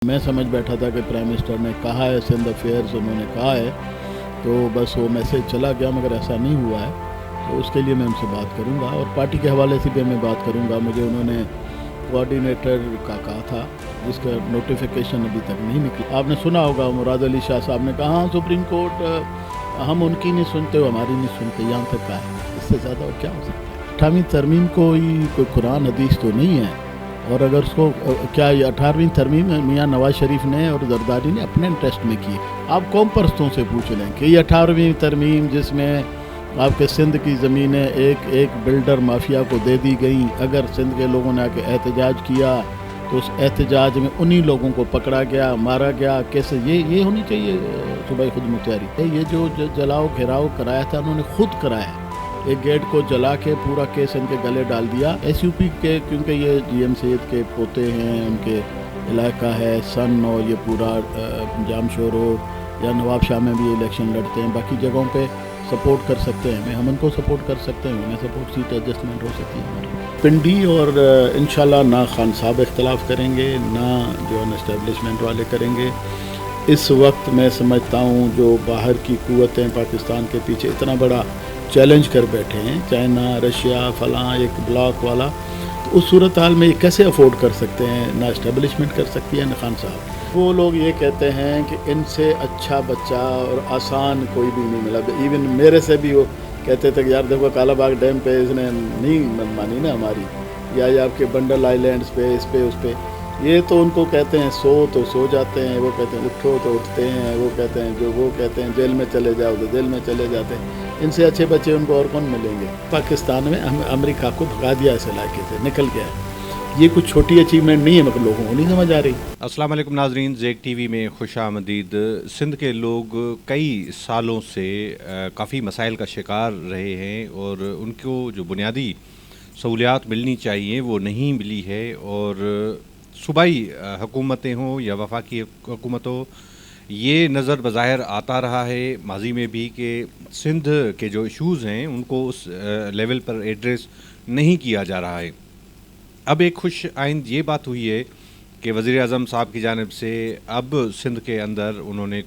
میں سمجھ بیٹھا تھا کہ پرائم منسٹر نے کہا ہے، سندھ افیئرز انہوں نے کہا ہے، تو بس وہ میسیج چلا گیا، مگر ایسا نہیں ہوا ہے۔ تو اس کے لیے میں ان سے بات کروں گا، اور پارٹی کے حوالے سے بھی میں بات کروں گا۔ مجھے انہوں نے کوآرڈینیٹر کا کہا تھا، جس کا نوٹیفیکیشن ابھی تک نہیں نکلا۔ آپ نے سنا ہوگا مراد علی شاہ صاحب نے کہا، ہاں سپریم کورٹ ہم ان کی نہیں سنتے، ہماری نہیں سنتے، یہاں تک کہا ہے۔ اس سے زیادہ اور کیا ہو سکتا ہے؟ 18ویں ترمیم کوئی قرآن حدیث تو نہیں ہے، اور اگر اس کو کیا یہ 18ویں ترمیم میاں نواز شریف نے اور زرداری نے اپنے انٹرسٹ میں کی۔ آپ قوم پرستوں سے پوچھ لیں کہ یہ 18ویں ترمیم جس میں آپ کے سندھ کی زمینیں ایک بلڈر مافیا کو دے دی گئیں، اگر سندھ کے لوگوں نے آ کے احتجاج کیا تو اس احتجاج میں انہی لوگوں کو پکڑا گیا، مارا گیا، کیسے یہ ہونی چاہیے صوبائی خود مختاری؟ یہ جو جلاؤ گھیراؤ کرایا تھا انہوں نے خود کرایا، ایک گیٹ کو جلا کے پورا کیس ان کے گلے ڈال دیا۔ ایس یو پی کے، کیونکہ یہ جی ایم سید کے پوتے ہیں، ان کے علاقہ ہے سن، اور یہ پورا جام شورو یا نواب شاہ میں بھی الیکشن لڑتے ہیں، باقی جگہوں پہ سپورٹ کر سکتے ہیں، ہم ان کو سپورٹ کر سکتے ہیں، انہیں سپورٹ سیٹ ایڈجسٹمنٹ ہو سکتی ہے ہماری۔ پنڈی اور انشاءاللہ نہ خان صاحب اختلاف کریں گے، نہ جو ہے اسٹیبلشمنٹ والے کریں گے۔ اس وقت میں سمجھتا ہوں جو باہر کی قوتیں پاکستان کے پیچھے اتنا بڑا چیلنج کر بیٹھے ہیں، چائنا، رشیا، فلاں ایک بلاک والا، تو اس صورتحال میں یہ کیسے افورڈ کر سکتے ہیں؟ نہ اسٹیبلشمنٹ کر سکتی ہے نہ خان صاحب۔ وہ لوگ یہ کہتے ہیں کہ ان سے اچھا بچہ اور آسان کوئی بھی نہیں ملا۔ ایون میرے سے بھی وہ کہتے تھے کہ یار دیکھو کالا باغ ڈیم پہ اس نے نہیں مانی نا ہماری، یا یہ آپ کے بنڈل آئیلینڈس پہ، اس پہ اس پہ، یہ تو ان کو کہتے ہیں سو تو سو جاتے ہیں، وہ کہتے ہیں اٹھو تو اٹھتے ہیں، وہ کہتے ہیں وہ کہتے ہیں جیل میں چلے جاؤ تو جیل میں چلے جاتے ہیں۔ ان سے اچھے بچے ان کو اور کون ملیں گے؟ پاکستان میں امریکہ کو بھگا دیا اس علاقے سے، نکل گیا ہے۔ یہ کچھ چھوٹی اچیومنٹ نہیں ہے، مگر لوگوں کو نہیں سمجھ آ رہی۔ السلام علیکم ناظرین، زیک ٹی وی میں خوش آمدید۔ سندھ کے لوگ کئی سالوں سے کافی مسائل کا شکار رہے ہیں، اور ان کو جو بنیادی سہولیات ملنی چاہیے وہ نہیں ملی ہے، اور صوبائی حکومتیں ہوں یا وفاقی حکومت ہو، یہ نظر بظاہر آتا رہا ہے ماضی میں بھی کہ سندھ کے جو ایشوز ہیں ان کو اس لیول پر ایڈریس نہیں کیا جا رہا ہے۔ اب ایک خوش آئند یہ بات ہوئی ہے کہ وزیر اعظم صاحب کی جانب سے اب سندھ کے اندر انہوں نے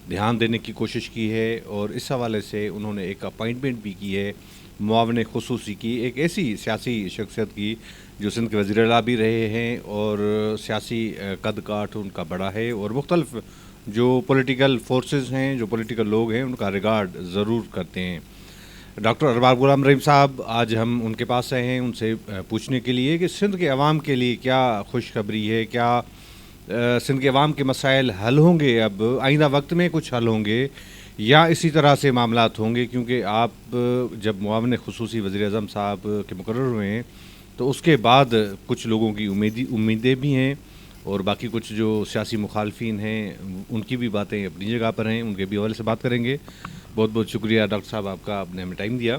دھیان دینے کی کوشش کی ہے، اور اس حوالے سے انہوں نے ایک اپائنٹمنٹ بھی کی ہے معاون خصوصی کی، ایک ایسی سیاسی شخصیت کی جو سندھ کے وزیر اعلیٰ بھی رہے ہیں، اور سیاسی قد کاٹ ان کا بڑا ہے، اور مختلف جو پولیٹیکل فورسز ہیں، جو پولیٹیکل لوگ ہیں، ان کا ریگارڈ ضرور کرتے ہیں۔ ڈاکٹر ارباب غلام رحیم صاحب، آج ہم ان کے پاس آئے ہیں ان سے پوچھنے کے لیے کہ سندھ کے عوام کے لیے کیا خوشخبری ہے، کیا سندھ کے عوام کے مسائل حل ہوں گے، اب آئندہ وقت میں کچھ حل ہوں گے، یا اسی طرح سے معاملات ہوں گے؟ کیونکہ آپ جب معاون خصوصی وزیر اعظم صاحب کے مقرر ہوئے ہیں تو اس کے بعد کچھ لوگوں کی امیدیں بھی ہیں، اور باقی کچھ جو سیاسی مخالفین ہیں ان کی بھی باتیں اپنی جگہ پر ہیں، ان کے بھی حوالے سے بات کریں گے۔ بہت بہت شکریہ ڈاکٹر صاحب آپ کا، آپ نے ہمیں ٹائم دیا۔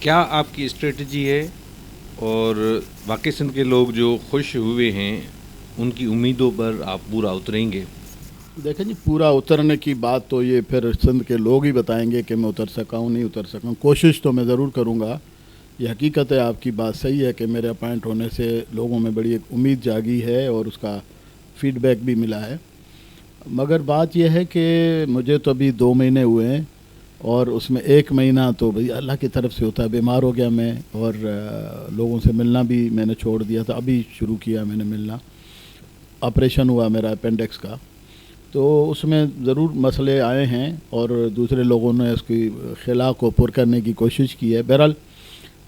کیا آپ کی اسٹریٹجی ہے، اور واقعی سندھ کے لوگ جو خوش ہوئے ہیں ان کی امیدوں پر آپ پورا اتریں گے؟ دیکھیں جی، پورا اترنے کی بات تو یہ پھر سندھ کے لوگ ہی بتائیں گے کہ میں اتر سکا ہوں نہیں اتر سکا ہوں۔ کوشش تو میں ضرور کروں گا۔ یہ حقیقت ہے، آپ کی بات صحیح ہے کہ میرے اپائنٹ ہونے سے لوگوں میں بڑی ایک امید جاگی ہے، اور اس کا فیڈ بیک بھی ملا ہے۔ مگر بات یہ ہے کہ مجھے تو ابھی 2 مہینے ہوئے ہیں، اور اس میں 1 مہینہ تو بھئی اللہ کی طرف سے ہوتا ہے، بیمار ہو گیا میں، اور لوگوں سے ملنا بھی میں نے چھوڑ دیا تھا، ابھی شروع کیا میں نے ملنا۔ آپریشن ہوا میرا اپینڈکس کا، تو اس میں ضرور مسئلے آئے ہیں، اور دوسرے لوگوں نے اس کی خلا کو پر کرنے کی کوشش کی ہے۔ بہرحال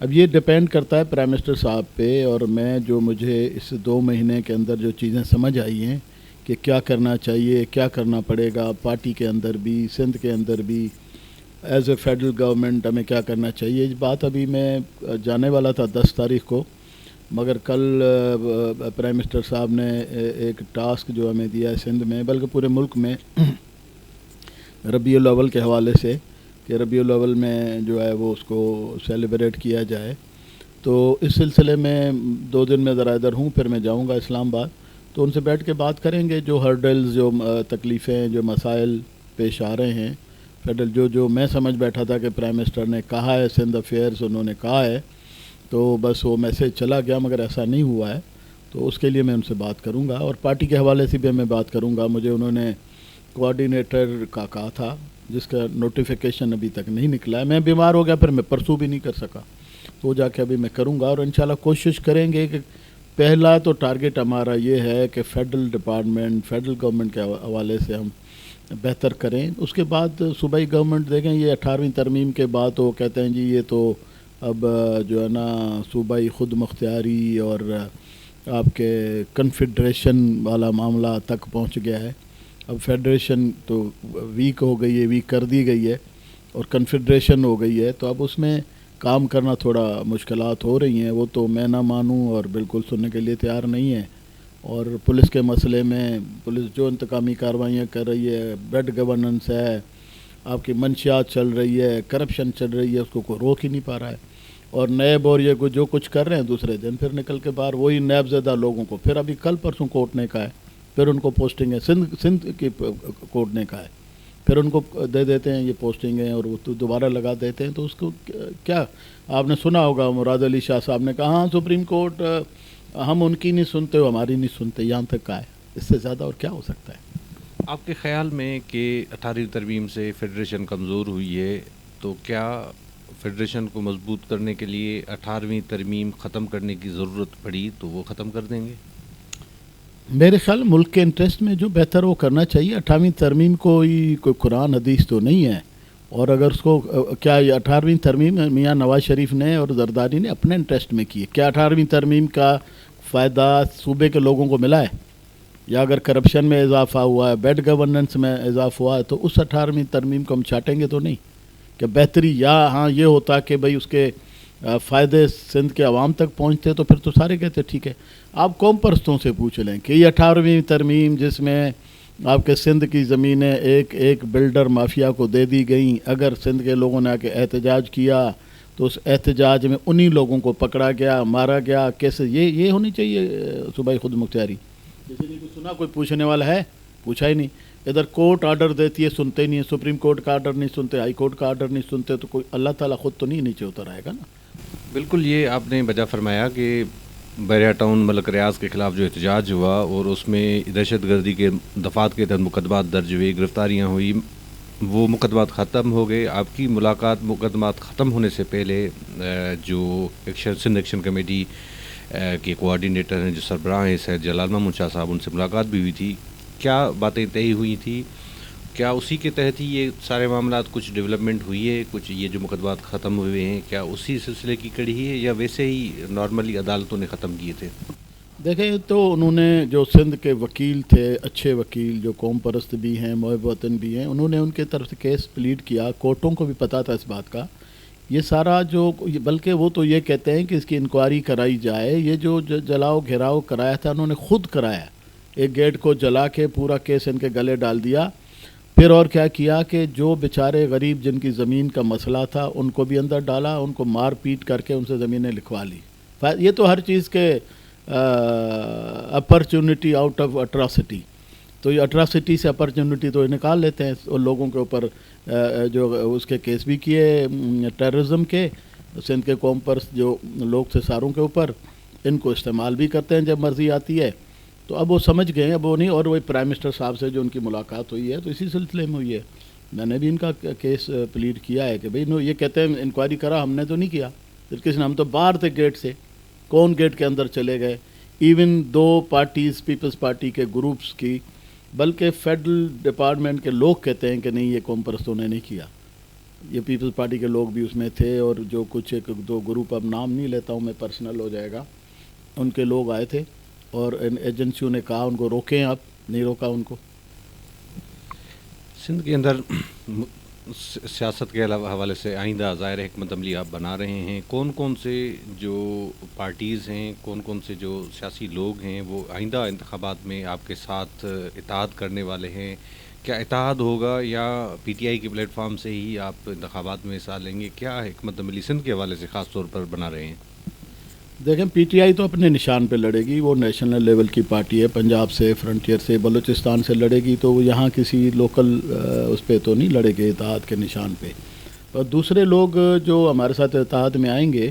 اب یہ ڈیپینڈ کرتا ہے پرائم منسٹر صاحب پہ، اور میں جو مجھے اس 2 مہینے کے اندر جو چیزیں سمجھ آئی ہیں کہ کیا کرنا چاہیے، کیا کرنا پڑے گا، پارٹی کے اندر بھی، سندھ کے اندر بھی، ایز اے فیڈرل گورنمنٹ ہمیں کیا کرنا چاہیے، اس بات ابھی میں جانے والا تھا 10 تاریخ کو، مگر کل پرائم منسٹر صاحب نے ایک ٹاسک جو ہمیں دیا ہے سندھ میں، بلکہ پورے ملک میں، ربیع الاول کے حوالے سے، کہ ربیع الاول میں جو ہے وہ اس کو سیلیبریٹ کیا جائے۔ تو اس سلسلے میں 2 دن میں ذرا ادھر ہوں، پھر میں جاؤں گا اسلام آباد، تو ان سے بیٹھ کے بات کریں گے، جو ہرڈلز، جو تکلیفیں، جو مسائل پیش آ رہے ہیں فیڈرل، جو میں سمجھ بیٹھا تھا کہ پرائم منسٹر نے کہا ہے، سندھ افیئرز انہوں نے کہا ہے، تو بس وہ میسیج چلا گیا، مگر ایسا نہیں ہوا ہے۔ تو اس کے لیے میں ان سے بات کروں گا، اور پارٹی کے حوالے سے بھی میں بات کروں گا. مجھے انہوں نے کوآرڈینیٹر کا کہا تھا جس کا نوٹیفیکیشن ابھی تک نہیں نکلا ہے. میں بیمار ہو گیا، پھر میں پرسوں بھی نہیں کر سکا، تو جا کے ابھی میں کروں گا. اور انشاءاللہ کوشش کریں گے کہ پہلا تو ٹارگٹ ہمارا یہ ہے کہ فیڈرل ڈپارٹمنٹ، فیڈرل گورنمنٹ کے حوالے سے ہم بہتر کریں. اس کے بعد صوبائی گورنمنٹ دیکھیں، یہ 18ویں ترمیم کے بعد وہ کہتے ہیں جی یہ تو اب جو ہے نا صوبائی خود مختاری اور آپ کے کنفیڈریشن والا معاملہ تک پہنچ گیا ہے. اب فیڈریشن تو ویک ہو گئی ہے، ویک کر دی گئی ہے، اور کنفیڈریشن ہو گئی ہے، تو اب اس میں کام کرنا تھوڑا مشکلات ہو رہی ہیں. وہ تو میں نہ مانوں اور بالکل سننے کے لیے تیار نہیں ہے. اور پولیس کے مسئلے میں پولیس جو انتقامی کارروائیاں کر رہی ہے، بیڈ گورننس ہے، آپ کی منشیات چل رہی ہے، کرپشن چل رہی ہے، اس کو کوئی روک ہی نہیں پا رہا ہے. اور نیب اور یہ جو کچھ کر رہے ہیں دوسرے دن پھر نکل کے باہر وہی نیب زدہ لوگوں کو پھر ابھی کل پرسوں کوٹنے کا ہے، پھر ان کو پوسٹنگ ہے، سندھ کی کوٹنے کا ہے، پھر ان کو دے دیتے ہیں یہ پوسٹنگیں اور وہ دوبارہ لگا دیتے ہیں. تو اس کو کیا آپ نے سنا ہوگا مراد علی شاہ صاحب نے کہا ہاں سپریم کورٹ ہم ان کی نہیں سنتے ہو ہماری نہیں سنتے، یہاں تک کا ہے. اس سے زیادہ اور کیا ہو سکتا ہے؟ آپ کے خیال میں کہ 18ویں ترمیم سے فیڈریشن کمزور ہوئی ہے، تو کیا فیڈریشن کو مضبوط کرنے کے لیے 18ویں ترمیم ختم کرنے کی ضرورت پڑی تو وہ ختم کر دیں گے؟ میرے خیال ملک کے انٹرسٹ میں جو بہتر وہ کرنا چاہیے. 18ویں ترمیم کوئی قرآن حدیث تو نہیں ہے، اور اگر اس کو کیا یہ 18ویں ترمیم میاں نواز شریف نے اور زرداری نے اپنے انٹرسٹ میں کی ہے؟ کیا 18ویں ترمیم کا فائدہ صوبے کے لوگوں کو ملا ہے؟ یا اگر کرپشن میں اضافہ ہوا ہے، بیڈ گورننس میں اضافہ ہوا ہے، تو اس 18ویں ترمیم کو ہم چاٹیں گے تو نہیں کہ بہتری؟ یا ہاں یہ ہوتا کہ بھئی اس کے فائدے سندھ کے عوام تک پہنچتے تو پھر تو سارے کہتے ٹھیک ہے. آپ قوم پرستوں سے پوچھ لیں کہ یہ 18ویں ترمیم جس میں آپ کے سندھ کی زمینیں ایک بلڈر مافیا کو دے دی گئیں، اگر سندھ کے لوگوں نے آ کے احتجاج کیا تو اس احتجاج میں انہی لوگوں کو پکڑا گیا، مارا گیا. کیسے یہ ہونی چاہیے صوبائی خود مختاری؟ کسی نے کچھ سنا؟ کوئی پوچھنے والا ہے؟ پوچھا ہی نہیں. ادھر کورٹ آرڈر دیتی ہے سنتے نہیں ہیں، سپریم کورٹ کا آرڈر نہیں سنتے، ہائی کورٹ کا آرڈر نہیں سنتے، تو کوئی اللہ تعالیٰ خود تو نہیں نیچے اتر آئے گا نا. بالکل، یہ آپ نے بجا فرمایا کہ بیریا ٹاؤن ملک ریاض کے خلاف جو احتجاج ہوا اور اس میں دہشت گردی کے دفعات کے تحت مقدمات درج ہوئے، گرفتاریاں ہوئی، وہ مقدمات ختم ہو گئے. آپ کی ملاقات مقدمات ختم ہونے سے پہلے جو سندھ ایکشن کمیٹی کے کوآرڈینیٹر ہیں، جو سربراہ ہیں سید جلال محمد شاہ صاحب، ان سے ملاقات بھی ہوئی تھی. کیا باتیں طے ہوئی تھیں؟ کیا اسی کے تحت ہی یہ سارے معاملات کچھ ڈیولپمنٹ ہوئی ہے؟ کچھ یہ جو مقدمات ختم ہوئے ہیں کیا اسی سلسلے کی کڑی ہے یا ویسے ہی نارملی عدالتوں نے ختم کیے تھے؟ دیکھیں، تو انہوں نے جو سندھ کے وکیل تھے، اچھے وکیل جو قوم پرست بھی ہیں، محب وطن بھی ہیں، انہوں نے ان کے طرف سے کیس پلیڈ کیا. کورٹوں کو بھی پتہ تھا اس بات کا. یہ سارا جو بلکہ وہ تو یہ کہتے ہیں کہ اس کی انکوائری کرائی جائے. یہ جو جلاؤ گھیراؤ کرایا تھا انہوں نے خود کرایا. ایک گیٹ کو جلا کے پورا کیس ان کے گلے ڈال دیا. پھر اور کیا کیا کہ جو بیچارے غریب جن کی زمین کا مسئلہ تھا ان کو بھی اندر ڈالا، ان کو مار پیٹ کر کے ان سے زمینیں لکھوا لی. یہ تو ہر چیز کے اپرچونٹی آؤٹ آف اٹراسٹی. تو یہ اٹراسٹی سے اپرچونٹی تو نکال لیتے ہیں. اور لوگوں کے اوپر جو اس کے کیس بھی کیے ٹیررزم کے، سندھ کے قوم پرست جو لوگ تھے ساروں کے اوپر، ان کو استعمال بھی کرتے ہیں جب مرضی آتی ہے. تو اب وہ سمجھ گئے ہیں، اب وہ نہیں. اور وہ پرائم منسٹر صاحب سے جو ان کی ملاقات ہوئی ہے تو اسی سلسلے میں ہوئی ہے. میں نے بھی ان کا کیس پلیڈ کیا ہے کہ بھئی یہ کہتے ہیں انکوائری کرا، ہم نے تو نہیں کیا. پھر کس نے؟ ہم تو باہر تھے گیٹ سے. کون گیٹ کے اندر چلے گئے؟ ایون 2 پارٹیز، پیپلز پارٹی کے گروپس کی، بلکہ فیڈرل ڈپارٹمنٹ کے لوگ کہتے ہیں کہ نہیں یہ قوم پرستوں نے نہیں کیا. یہ پیپلز پارٹی کے لوگ بھی اس میں تھے، اور جو کچھ 1-2 گروپ، اب نام نہیں لیتا ہوں میں، پرسنل ہو جائے گا، ان کے لوگ آئے تھے. اور ان ایجنسیوں نے کہا ان کو روکیں، آپ نہیں روکا ان کو. سندھ کے اندر سیاست کے حوالے سے آئندہ ظاہر حکمت عملی آپ بنا رہے ہیں. کون کون سے جو پارٹیز ہیں، کون کون سے جو سیاسی لوگ ہیں وہ آئندہ انتخابات میں آپ کے ساتھ اتحاد کرنے والے ہیں؟ کیا اتحاد ہوگا یا پی ٹی آئی کے پلیٹ فارم سے ہی آپ انتخابات میں حصہ لیں گے؟ کیا حکمت عملی سندھ کے حوالے سے خاص طور پر بنا رہے ہیں؟ دیکھیں، پی ٹی آئی تو اپنے نشان پہ لڑے گی. وہ نیشنل لیول کی پارٹی ہے، پنجاب سے، فرنٹیئر سے، بلوچستان سے لڑے گی. تو وہ یہاں کسی لوکل اس پہ تو نہیں لڑے گے اتحاد کے نشان پہ. اور دوسرے لوگ جو ہمارے ساتھ اتحاد میں آئیں گے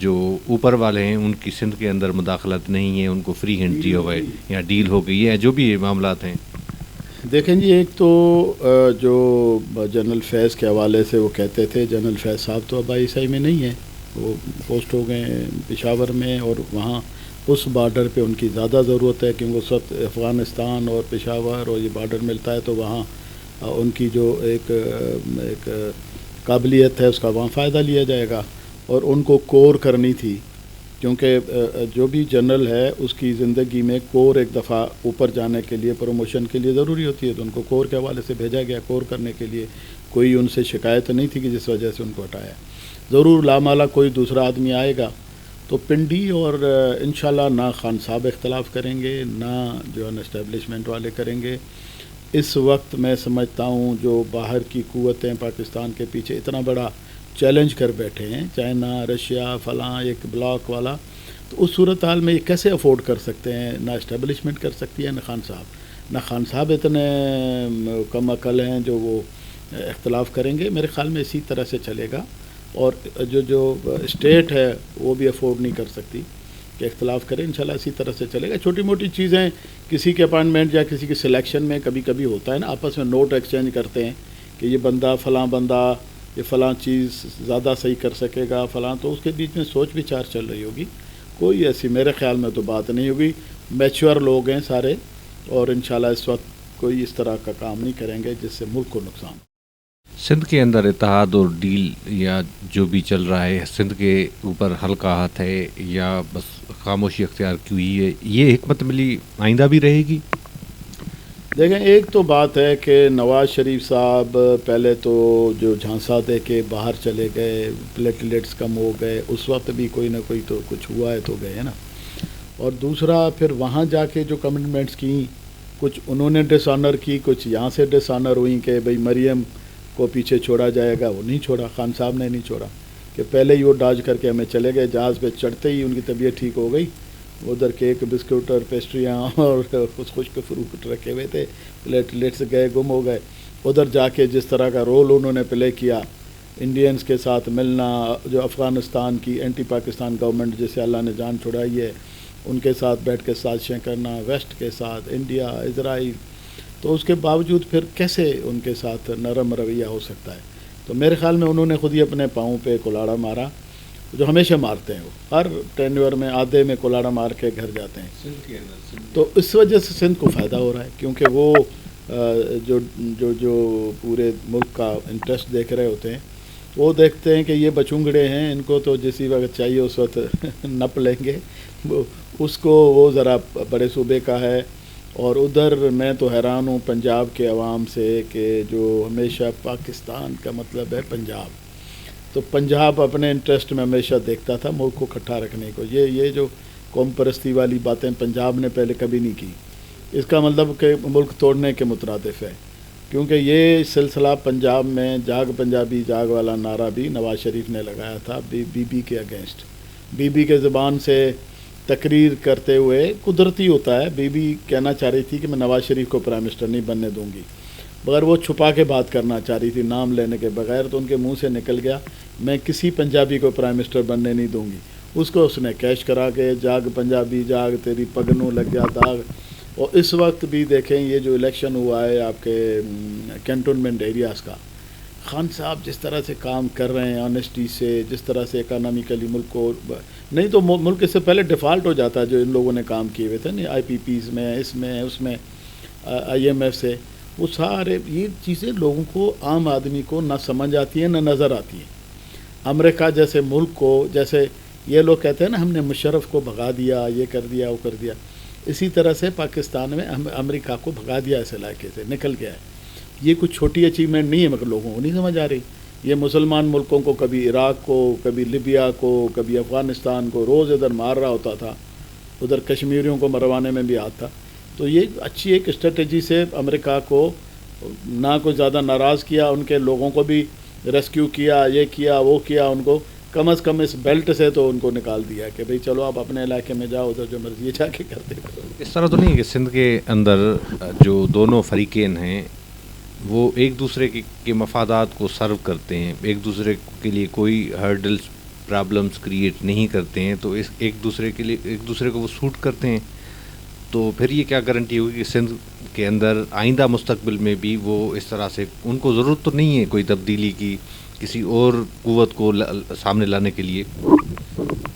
جو اوپر والے ہیں ان کی سندھ کے اندر مداخلت نہیں ہے, ان کو فری ہینڈ دیا ہوا ہے یا ڈیل ہو گئی ہے, جو بھی یہ معاملات ہیں؟ دیکھیں جی, ایک تو جو جنرل فیض کے حوالے سے وہ کہتے تھے, جنرل فیض صاحب تو اب ISI میں نہیں ہیں, وہ پوسٹ ہو گئے ہیں پشاور میں, اور وہاں اس بارڈر پہ ان کی زیادہ ضرورت ہے, کیونکہ اس وقت افغانستان اور پشاور اور یہ بارڈر ملتا ہے, تو وہاں ان کی جو ایک قابلیت ہے اس کا وہاں فائدہ لیا جائے گا. اور ان کو کور کرنی تھی, کیونکہ جو بھی جنرل ہے اس کی زندگی میں کور ایک دفعہ اوپر جانے کے لیے, پروموشن کے لیے ضروری ہوتی ہے, تو ان کو کور کے حوالے سے بھیجا گیا کور کرنے کے لیے. کوئی ان سے شکایت نہیں تھی کہ جس وجہ سے ان کو ہٹایا. ضرور لامالا کوئی دوسرا آدمی آئے گا تو پنڈی اور انشاءاللہ نہ خان صاحب اختلاف کریں گے, نہ جو ہے اسٹیبلشمنٹ والے کریں گے. اس وقت میں سمجھتا ہوں جو باہر کی قوتیں پاکستان کے پیچھے اتنا بڑا چیلنج کر بیٹھے ہیں, چائنا, رشیا, فلاں ایک بلاک والا, تو اس صورتحال میں یہ کیسے افورڈ کر سکتے ہیں؟ نہ اسٹیبلشمنٹ کر سکتی ہے نہ خان صاحب. نہ خان صاحب اتنے کم عقل ہیں جو وہ اختلاف کریں گے. میرے خیال میں اسی طرح سے چلے گا, اور جو اسٹیٹ ہے وہ بھی افورڈ نہیں کر سکتی کہ اختلاف کریں. انشاءاللہ اسی طرح سے چلے گا. چھوٹی موٹی چیزیں کسی کے اپائنٹمنٹ یا کسی کی سلیکشن میں کبھی کبھی ہوتا ہے نا, آپس میں نوٹ ایکسچینج کرتے ہیں کہ یہ بندہ فلاں بندہ یہ فلاں چیز زیادہ صحیح کر سکے گا فلاں, تو اس کے بیچ میں سوچ وچار چل رہی ہوگی. کوئی ایسی میرے خیال میں تو بات نہیں ہوگی. میچور لوگ ہیں سارے, اور انشاءاللہ اس وقت کوئی اس طرح کا کام نہیں کریں گے جس سے ملک کو نقصان. سندھ کے اندر اتحاد اور ڈیل یا جو بھی چل رہا ہے, سندھ کے اوپر ہلکا ہاتھ ہے یا بس خاموشی اختیار کی ہوئی ہے, یہ حکمت عملی آئندہ بھی رہے گی؟ دیکھیں, ایک تو بات ہے کہ نواز شریف صاحب پہلے تو جو جھانسا دے کے باہر چلے گئے, پلیٹلیٹس کم ہو گئے, اس وقت بھی کوئی نہ کوئی تو کچھ ہوا ہے تو گئے نا. اور دوسرا پھر وہاں جا کے جو کمٹمنٹس کی, کچھ انہوں نے ڈس آنر کی, کچھ یہاں سے ڈس آنر ہوئیں کہ بھئی مریم کو پیچھے چھوڑا جائے گا, وہ نہیں چھوڑا, خان صاحب نے نہیں چھوڑا, کہ پہلے ہی وہ ڈاج کر کے ہمیں چلے گئے. جہاز پہ چڑھتے ہی ان کی طبیعت ٹھیک ہو گئی, ادھر کیک بسکٹ اور پیسٹریاں اور کچھ خشک فروٹ رکھے ہوئے تھے, پلیٹلیٹس گئے گم ہو گئے. ادھر جا کے جس طرح کا رول انہوں نے پلے کیا, انڈینز کے ساتھ ملنا, جو افغانستان کی اینٹی پاکستان گورنمنٹ جسے اللہ نے جان چھڑائی ہے ان کے ساتھ بیٹھ کے سازشیں کرنا, ویسٹ کے ساتھ, انڈیا, اسرائیل, تو اس کے باوجود پھر کیسے ان کے ساتھ نرم رویہ ہو سکتا ہے؟ تو میرے خیال میں انہوں نے خود ہی اپنے پاؤں پہ کلاڑا مارا, جو ہمیشہ مارتے ہیں, وہ ہر ٹینیور میں آدھے میں کلاڑا مار کے گھر جاتے ہیں. تو اس وجہ سے سندھ کو فائدہ ہو رہا ہے, کیونکہ وہ جو پورے ملک کا انٹرسٹ دیکھ رہے ہوتے ہیں, وہ دیکھتے ہیں کہ یہ بچونگڑے ہیں, ان کو تو جسی وقت چاہیے اس وقت نپ لیں گے. اس کو وہ ذرا بڑے صوبے کا ہے. اور ادھر میں تو حیران ہوں پنجاب کے عوام سے کہ جو ہمیشہ پاکستان کا مطلب ہے پنجاب, تو پنجاب اپنے انٹرسٹ میں ہمیشہ دیکھتا تھا ملک کو اکٹھا رکھنے کو. یہ جو قوم پرستی والی باتیں پنجاب نے پہلے کبھی نہیں کی, اس کا مطلب کہ ملک توڑنے کے مترادف ہے. کیونکہ یہ سلسلہ پنجاب میں جاگ پنجابی جاگ والا نعرہ بھی نواز شریف نے لگایا تھا بی بی کے اگینسٹ. بی بی کے زبان سے تقریر کرتے ہوئے, قدرتی ہوتا ہے, بی بی کہنا چاہ رہی تھی کہ میں نواز شریف کو پرائم منسٹر نہیں بننے دوں گی, مگر وہ چھپا کے بات کرنا چاہ رہی تھی نام لینے کے بغیر, تو ان کے منہ سے نکل گیا میں کسی پنجابی کو پرائم منسٹر بننے نہیں دوں گی. اس کو اس نے کیش کرا کے جاگ پنجابی جاگ تیری پگنوں لگ گیا داغ. اور اس وقت بھی دیکھیں یہ جو الیکشن ہوا ہے آپ کے کینٹونمنٹ ایریاز کا, خان صاحب جس طرح سے کام کر رہے ہیں آنیسٹی سے, جس طرح سے اکانومیکلی ملک کو, نہیں تو ملک اس سے پہلے ڈیفالٹ ہو جاتا جو ان لوگوں نے کام کیے ہوئے تھے نا, آئی پی پیز میں, اس میں آئی ایم ایف سے, وہ سارے یہ چیزیں لوگوں کو, عام آدمی کو نہ سمجھ آتی ہیں نہ نظر آتی ہیں. امریکہ جیسے ملک کو, جیسے یہ لوگ کہتے ہیں نا ہم نے مشرف کو بھگا دیا, یہ کر دیا وہ کر دیا, اسی طرح سے پاکستان میں امریکہ کو بھگا دیا اس علاقے سے, نکل گیا ہے. یہ کچھ چھوٹی اچیومنٹ نہیں ہے, مگر لوگوں کو نہیں سمجھ آ رہی. یہ مسلمان ملکوں کو, کبھی عراق کو, کبھی لیبیا کو, کبھی افغانستان کو روز ادھر مار رہا ہوتا تھا, ادھر کشمیریوں کو مروانے میں بھی ہاتھ تھا. تو یہ اچھی ایک اسٹریٹجی سے امریکہ کو نہ کوئی زیادہ ناراض کیا, ان کے لوگوں کو بھی ریسکیو کیا, یہ کیا وہ کیا, ان کو کم از کم اس بیلٹ سے تو ان کو نکال دیا کہ بھئی چلو آپ اپنے علاقے میں جاؤ, ادھر جو مرضی جا کے کرتے کرو. اس طرح تو نہیں ہے کہ سندھ کے اندر جو دونوں فریقین ہیں وہ ایک دوسرے کے مفادات کو سرو کرتے ہیں, ایک دوسرے کے لیے کوئی ہرڈلز پرابلمس کریٹ نہیں کرتے ہیں تو اس ایک دوسرے کو وہ سوٹ کرتے ہیں، تو پھر یہ کیا گارنٹی ہوگی کہ سندھ کے اندر آئندہ مستقبل میں بھی وہ اس طرح سے، ان کو ضرورت تو نہیں ہے کوئی تبدیلی کی کسی اور قوت کو سامنے لانے کے لیے؟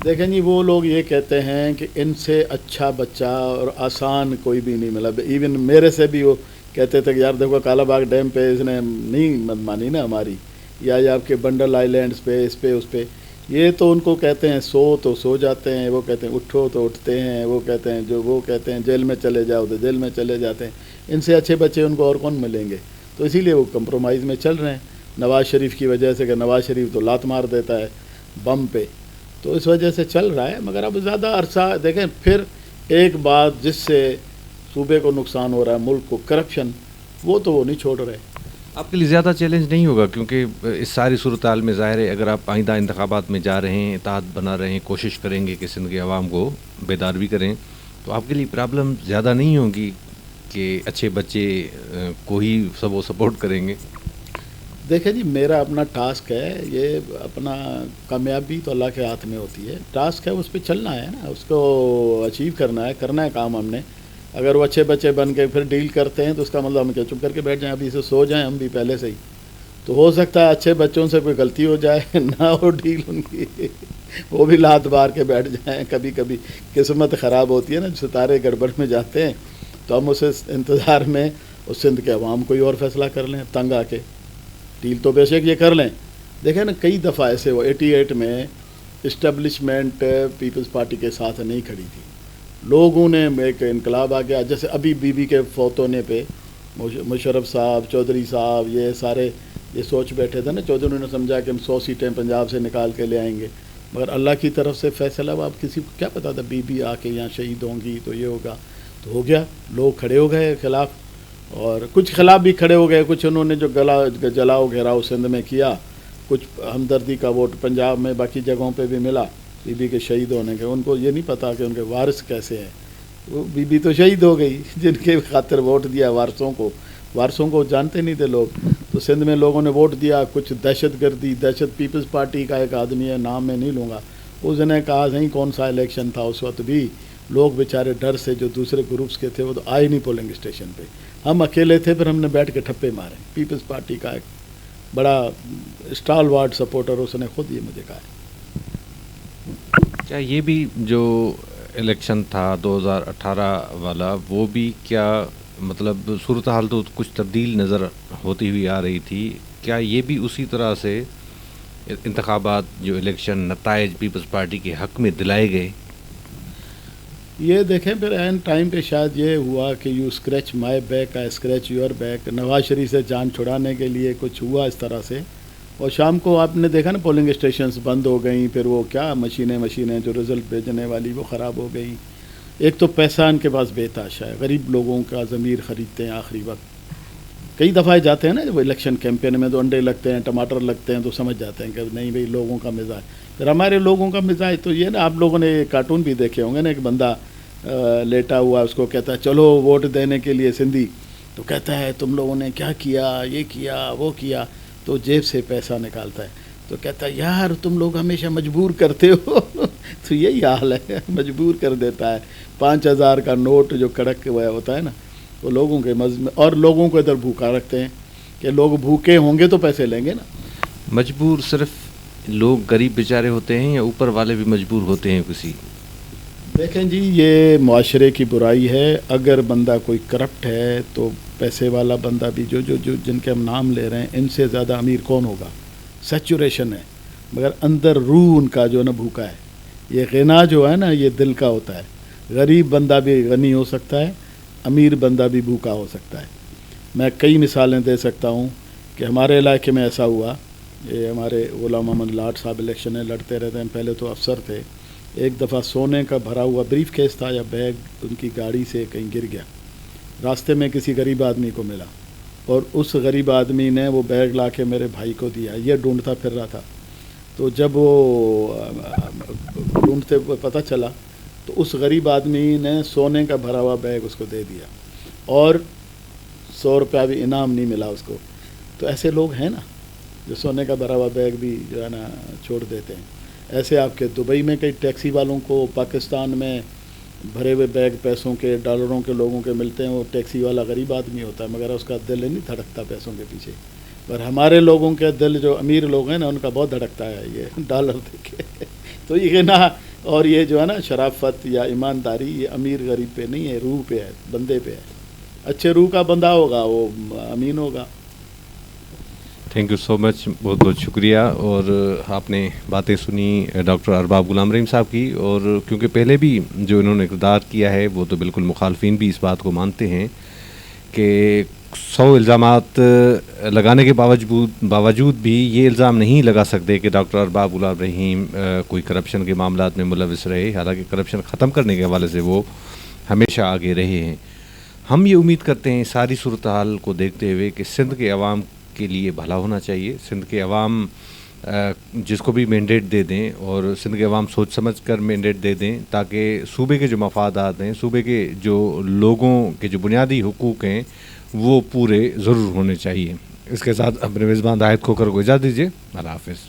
دیکھیں جی، وہ لوگ یہ کہتے ہیں کہ ان سے اچھا بچہ اور آسان کوئی بھی نہیں ملا. ایون میرے سے بھی وہ کہتے تھے کہ یار دیکھو کالا باغ ڈیم پہ اس نے نہیں مت مانی نا ہماری، یا آپ کے بنڈل آئیلینڈس پہ اس پہ اس پہ. یہ تو ان کو کہتے ہیں سو تو سو جاتے ہیں، وہ کہتے ہیں اٹھو تو اٹھتے ہیں، وہ کہتے ہیں وہ کہتے ہیں جیل میں چلے جاؤ تو جیل میں چلے جاتے ہیں. ان سے اچھے بچے ان کو اور کون ملیں گے؟ تو اسی لیے وہ کمپرومائز میں چل رہے ہیں. نواز شریف کی وجہ سے، کہ نواز شریف تو لات مار دیتا ہے بم پہ، تو اس وجہ سے چل رہا ہے. مگر اب زیادہ عرصہ دیکھیں، پھر ایک بات جس سے صوبے کو نقصان ہو رہا ہے، ملک کو، کرپشن، وہ تو وہ نہیں چھوڑ رہے. آپ کے لیے زیادہ چیلنج نہیں ہوگا کیونکہ اس ساری صورتحال میں ظاہر ہے اگر آپ آئندہ انتخابات میں جا رہے ہیں، اتحاد بنا رہے ہیں، کوشش کریں گے کہ سندھ کے عوام کو بیدار بھی کریں، تو آپ کے لیے پرابلم زیادہ نہیں ہوگی کہ اچھے بچے کو ہی سب وہ سپورٹ کریں گے؟ دیکھیں جی، میرا اپنا ٹاسک ہے، یہ اپنا کامیابی تو اللہ کے ہاتھ میں ہوتی ہے. ٹاسک ہے، اس پہ چلنا ہے نا، اس کو اچیو کرنا ہے کام ہم نے. اگر وہ اچھے بچے بن کے پھر ڈیل کرتے ہیں تو اس کا مطلب ہم کیا چپ کر کے بیٹھ جائیں، ابھی سے سو جائیں ہم بھی پہلے سے ہی؟ تو ہو سکتا ہے اچھے بچوں سے کوئی غلطی ہو جائے، نہ ہو ڈیل ان کی، وہ بھی لات مار کے بیٹھ جائیں. کبھی کبھی قسمت خراب ہوتی ہے نا، ستارے گڑبڑ میں جاتے ہیں. تو ہم اسے انتظار میں اس سندھ کے عوام کوئی اور فیصلہ کر لیں تنگ آ کے. ڈیل تو بے شک یہ کر لیں. دیکھیں نا، کئی دفعہ ایسے وہ 88 میں اسٹیبلشمنٹ پیپلز پارٹی کے ساتھ نہیں کھڑی تھی. لوگوں نے ایک انقلاب آ گیا. جیسے ابھی بی بی کے فوت ہونے پہ مشرف صاحب، چودھری صاحب، یہ سارے یہ سوچ بیٹھے تھے نا، چودھری نے سمجھا کہ ہم 100 سیٹیں پنجاب سے نکال کے لے آئیں گے. مگر اللہ کی طرف سے فیصلہ، اب کسی کو کیا پتا تھا بی بی آ کے یہاں شہید ہوں گی تو یہ ہوگا. تو ہو گیا، لوگ کھڑے ہو گئے خلاف، اور کچھ خلاف بھی کھڑے ہو گئے. کچھ انہوں نے جو جلاؤ گھیراؤ سندھ میں کیا، کچھ ہمدردی کا ووٹ پنجاب میں باقی جگہوں پہ بھی ملا بی بی کے شہید ہونے کے. ان کو یہ نہیں پتا کہ ان کے وارث کیسے ہیں. وہ بی بی تو شہید ہو گئی جن کے خاطر ووٹ دیا. وارثوں کو جانتے نہیں تھے لوگ. تو سندھ میں لوگوں نے ووٹ دیا. کچھ دہشت گردی، پیپلز پارٹی کا ایک آدمی ہے، نام میں نہیں لوں گا، اس نے کہا نہیں کون سا الیکشن تھا اس وقت بھی، لوگ بیچارے ڈر سے جو دوسرے گروپس کے تھے وہ تو آئے نہیں پولنگ اسٹیشن پہ. ہم اکیلے تھے، پھر ہم نے بیٹھ کے ٹھپے مارے. پیپلز پارٹی کا ایک بڑا اسٹال وارڈ سپورٹر، اس نے خود یہ مجھے کہا ہے. کیا یہ بھی جو الیکشن تھا 2018 والا، وہ بھی کیا مطلب صورتحال تو کچھ تبدیل نظر ہوتی ہوئی آ رہی تھی، کیا یہ بھی اسی طرح سے انتخابات جو الیکشن نتائج پیپلز پارٹی کے حق میں دلائے گئے؟ یہ دیکھیں، پھر این ٹائم پہ شاید یہ ہوا کہ you scratch my back I scratch your back. Nawaz Sharif سے جان چھڑانے کے لیے کچھ ہوا اس طرح سے. اور شام کو آپ نے دیکھا نا پولنگ اسٹیشنز بند ہو گئیں. پھر وہ کیا مشینیں جو رزلٹ بھیجنے والی وہ خراب ہو گئی. ایک تو پیسہ ان کے پاس بے تحاشا ہے، غریب لوگوں کا ضمیر خریدتے ہیں آخری وقت. کئی دفعہ جاتے ہیں نا جب الیکشن کیمپین میں، تو انڈے لگتے ہیں، ٹماٹر لگتے ہیں، تو سمجھ جاتے ہیں کہ نہیں بھئی لوگوں کا مزاج. پھر ہمارے لوگوں کا مزاج تو یہ نا، آپ لوگوں نے کارٹون بھی دیکھے ہوں گے نا، ایک بندہ لیٹا ہوا، اس کو کہتا ہے چلو ووٹ دینے کے لیے سندھی، تو کہتا ہے تم لوگوں نے کیا کیا، یہ کیا وہ کیا، تو جیب سے پیسہ نکالتا ہے تو کہتا ہے یار تم لوگ ہمیشہ مجبور کرتے ہو. تو یہی حال ہے، مجبور کر دیتا ہے. 5000 کا نوٹ جو کڑک ہوا ہوتا ہے نا، وہ لوگوں کے میں، اور لوگوں کو ادھر بھوکا رکھتے ہیں کہ لوگ بھوکے ہوں گے تو پیسے لیں گے نا. مجبور صرف لوگ غریب بیچارے ہوتے ہیں یا اوپر والے بھی مجبور ہوتے ہیں کسی؟ دیکھیں جی، یہ معاشرے کی برائی ہے. اگر بندہ کوئی کرپٹ ہے تو پیسے والا بندہ بھی، جو جن کے ہم نام لے رہے ہیں، ان سے زیادہ امیر کون ہوگا؟ سیچوریشن ہے. مگر اندر روح ان کا جو نا بھوکا ہے. یہ غنا جو ہے نا، یہ دل کا ہوتا ہے. غریب بندہ بھی غنی ہو سکتا ہے، امیر بندہ بھی بھوکا ہو سکتا ہے. میں کئی مثالیں دے سکتا ہوں کہ ہمارے علاقے میں ایسا ہوا. یہ ہمارے غلام محمد لاٹ صاحب الیکشن لڑتے رہتے ہیں، پہلے تو افسر تھے. ایک دفعہ سونے کا بھرا ہوا بریف کیس تھا یا بیگ ان کی گاڑی سے کہیں گر گیا، راستے میں کسی غریب آدمی کو ملا، اور اس غریب آدمی نے وہ بیگ لا کے میرے بھائی کو دیا. یہ ڈھونڈتا پھر رہا تھا. تو جب وہ ڈھونڈتے ہوئے پتہ چلا تو اس غریب آدمی نے سونے کا بھرا ہوا بیگ اس کو دے دیا، اور 100 روپیہ بھی انعام نہیں ملا اس کو. تو ایسے لوگ ہیں نا جو سونے کا بھرا ہوا بیگ بھی جو ہے نا چھوڑ دیتے ہیں. ایسے آپ کے دبئی میں کئی ٹیکسی والوں کو پاکستان میں بھرے ہوئے بیگ پیسوں کے ڈالروں کے لوگوں کے ملتے ہیں، وہ ٹیکسی والا غریب آدمی ہوتا ہے مگر اس کا دل نہیں دھڑکتا پیسوں کے پیچھے، پر ہمارے لوگوں کے دل جو امیر لوگ ہیں نا ان کا بہت دھڑکتا ہے یہ ڈالر دیکھ کے تو یہ نا، اور یہ جو ہے نا شرافت یا ایمانداری یہ امیر غریب پہ نہیں ہے، روح پہ ہے، بندے پہ ہے، اچھے روح کا بندہ ہوگا وہ امین ہوگا۔ تھینک یو سو مچ، بہت بہت شکریہ۔ اور آپ نے باتیں سنی ڈاکٹر ارباب غلام رحیم صاحب کی، اور کیونکہ پہلے بھی جو انہوں نے اقتدار کیا ہے وہ تو بالکل مخالفین بھی اس بات کو مانتے ہیں کہ 100 الزامات لگانے کے باوجود بھی یہ الزام نہیں لگا سکتے کہ ڈاکٹر ارباب غلام رحیم کوئی کرپشن کے معاملات میں ملوث رہے، حالانکہ کرپشن ختم کرنے کے حوالے سے وہ ہمیشہ آگے رہے ہیں۔ ہم یہ امید کرتے ہیں ساری صورتحال کو دیکھتے ہوئے کہ سندھ کے عوام کے لیے بھلا ہونا چاہیے، سندھ کے عوام جس کو بھی مینڈیٹ دے دیں اور سندھ کے عوام سوچ سمجھ کر مینڈیٹ دے دیں تاکہ صوبے کے جو مفادات ہیں، صوبے کے جو لوگوں کے جو بنیادی حقوق ہیں وہ پورے ضرور ہونے چاہیے۔ اس کے ساتھ اپنے میزبان ہدایت کھوکر کو اجازت دیجیے، اللہ حافظ۔